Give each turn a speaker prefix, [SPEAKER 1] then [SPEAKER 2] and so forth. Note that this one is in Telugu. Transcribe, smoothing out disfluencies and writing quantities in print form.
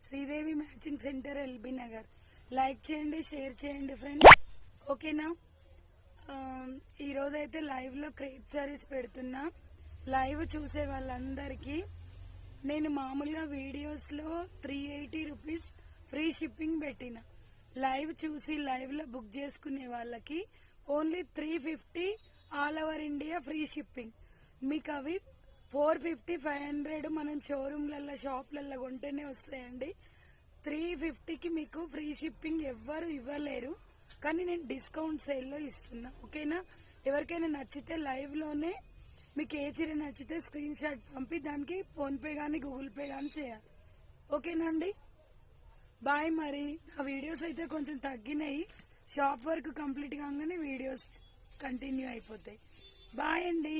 [SPEAKER 1] Sridevi matching centre LB Nagar. Like చేయండి, షేర్ చేయండి ఫ్రెండ్స్, ఓకేనా. ఈరోజైతే లైవ్లో క్రేప్ సారీస్ పెడుతున్నా. లైవ్ చూసే వాళ్ళందరికీ నేను మామూలుగా వీడియోస్లో 380 రూపీస్ ఫ్రీ షిప్పింగ్ పెట్టిన. లైవ్ చూసి లైవ్లో బుక్ చేసుకునే వాళ్ళకి only 350 all over India free shipping. మీకు అవి 450, 500 మనం షోరూమ్లలో షాప్లలో కొంటేనే వస్తాయండి. 350కి మీకు ఫ్రీ షిప్పింగ్ ఎవ్వరు ఇవ్వలేరు, కానీ నేను డిస్కౌంట్ సేల్లో ఇస్తున్నా, ఓకేనా. ఎవరికైనా నచ్చితే లైవ్లోనే మీకు ఏ చీర నచ్చితే స్క్రీన్ షాట్ పంపి దానికి ఫోన్పే కానీ గూగుల్ పే కానీ చేయాలి, ఓకేనా అండి. బాయ్. మరి నా వీడియోస్ అయితే కొంచెం తగ్గినాయి, షాప్ వర్క్ కంప్లీట్ కాగానే వీడియోస్ కంటిన్యూ అయిపోతాయి. బాయ్ అండి.